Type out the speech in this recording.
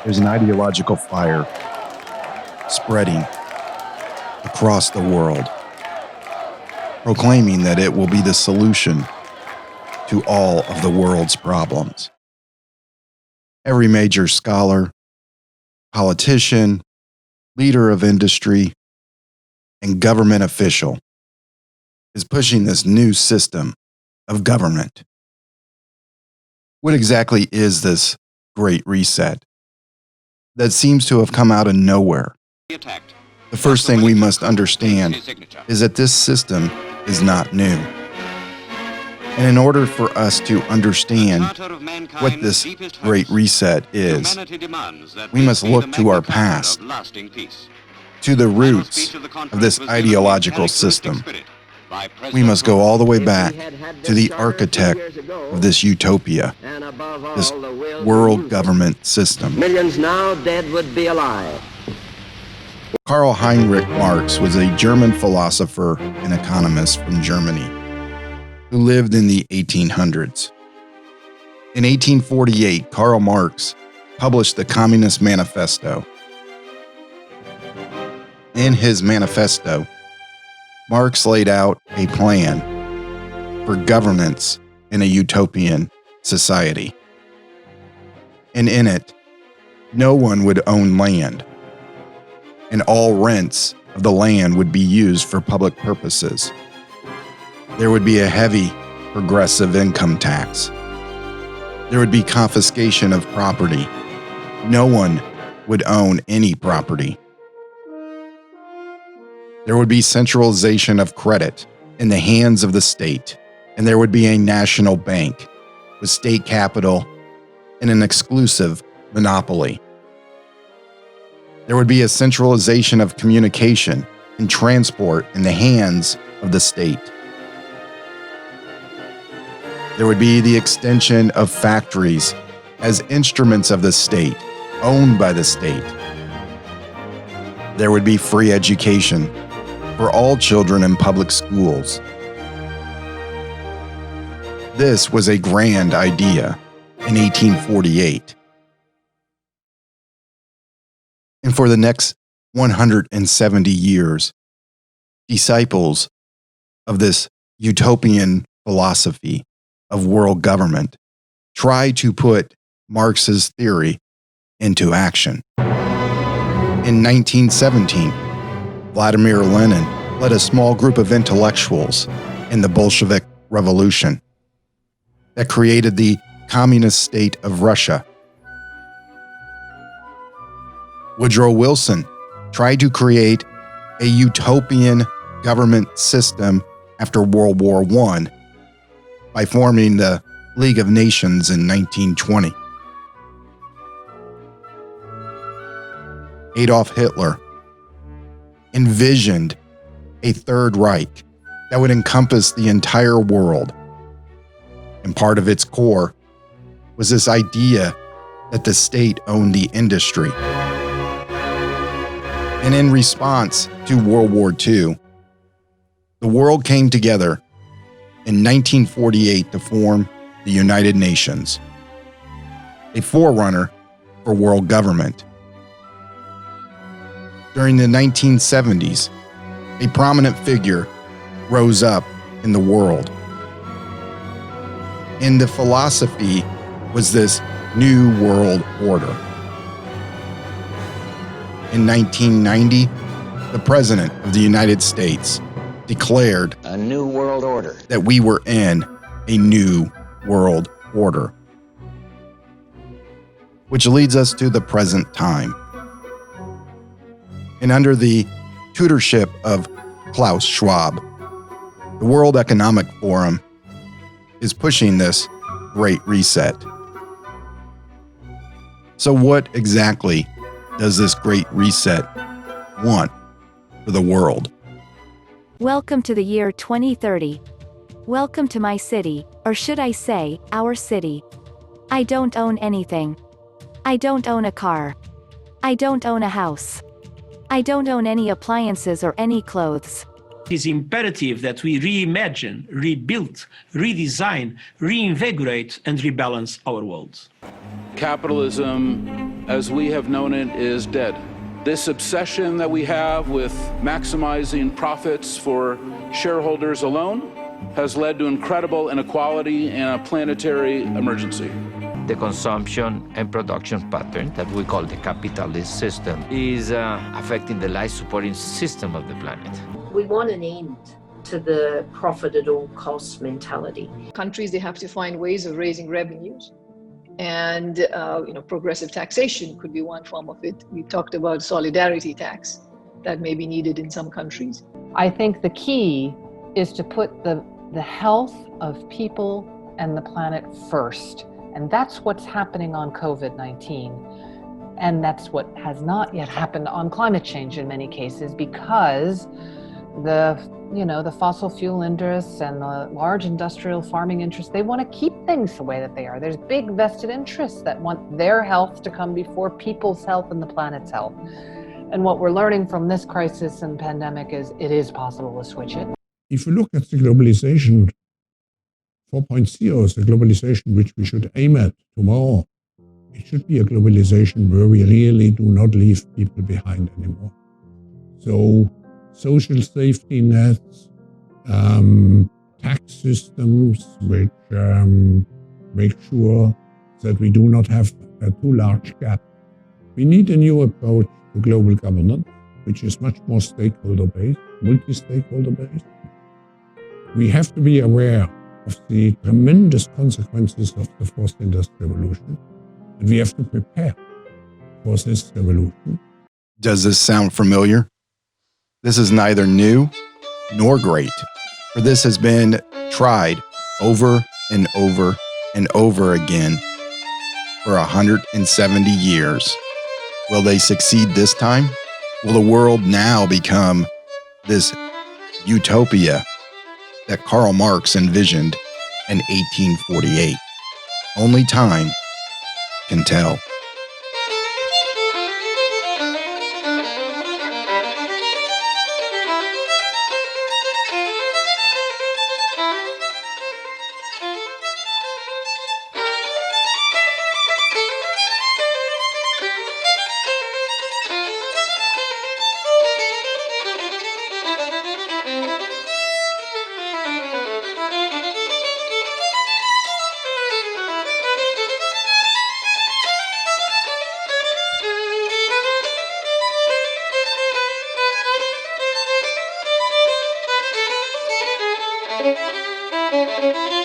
There's an ideological fire spreading across the world, proclaiming that it will be the solution to all of the world's problems. Every major scholar, politician, leader of industry, and government official is pushing this new system of government. What exactly is this Great Reset that seems to have come out of nowhere? The first thing we must understand is that this system is not new. And in order for us to understand what this Great Reset is, we must look to our past, to the roots of this ideological system. We must go all the way back to the architect of this utopia, this world government system. Millions now dead would be alive. Karl Heinrich Marx was a German philosopher and economist from Germany who lived in the 1800s. In 1848, Karl Marx published the Communist Manifesto. In his manifesto, Marx laid out a plan for governance in a utopian society. And in it, no one would own land, and all rents of the land would be used for public purposes. There would be a heavy progressive income tax. There would be confiscation of property. No one would own any property. There would be centralization of credit in the hands of the state, and there would be a national bank with state capital and an exclusive monopoly. There would be a centralization of communication and transport in the hands of the state. There would be the extension of factories as instruments of the state, owned by the state. There would be free education for all children in public schools. This was a grand idea in 1848. And for the next 170 years, disciples of this utopian philosophy of world government tried to put Marx's theory into action. In 1917, Vladimir Lenin led a small group of intellectuals in the Bolshevik Revolution that created the communist state of Russia. Woodrow Wilson tried to create a utopian government system after World War I by forming the League of Nations in 1920. Adolf Hitler envisioned a Third Reich that would encompass the entire world. And part of its core was this idea that the state owned the industry. And in response to World War II, the world came together in 1948 to form the United Nations, a forerunner for world government. During the 1970s, a prominent figure rose up in the world. And the philosophy was this new world order. In 1990, the President of the United States declared A new world order. that we were in a new world order. Which leads us to the present time. And under the tutorship of Klaus Schwab, the World Economic Forum is pushing this Great Reset. So what exactly does this Great Reset want for the world? Welcome to the year 2030. Welcome to my city, or should I say, our city. I don't own anything. I don't own a car. I don't own a house. I don't own any appliances or any clothes. It is imperative that we reimagine, rebuild, redesign, reinvigorate, and rebalance our world. Capitalism, as we have known it, is dead. This obsession that we have with maximizing profits for shareholders alone has led to incredible inequality and a planetary emergency. The consumption and production pattern that we call the capitalist system is affecting the life-supporting system of the planet. We want an end to the profit at all costs mentality. Countries, they have to find ways of raising revenues. And progressive taxation could be one form of it. We talked about solidarity tax that may be needed in some countries. I think the key is to put the health of people and the planet first. And that's what's happening on COVID-19. And that's what has not yet happened on climate change in many cases, because the fossil fuel interests and the large industrial farming interests, they want to keep things the way that they are. There's big vested interests that want their health to come before people's health and the planet's health. And what we're learning from this crisis and pandemic is it is possible to switch it. If you look at the globalization 4.0, the globalization which we should aim at tomorrow, it should be a globalization where we really do not leave people behind anymore. So social safety nets, tax systems which make sure that we do not have a too large gap. We need a new approach to global governance, which is much more stakeholder-based, multi-stakeholder-based. We have to be aware of the tremendous consequences of the fourth industrial revolution, and we have to prepare for this revolution. Does this sound familiar? This is neither new nor great, for this has been tried over and over and over again for 170 years. Will they succeed this time? Will the world now become this utopia that Karl Marx envisioned in 1848? Only time can tell. Thank you.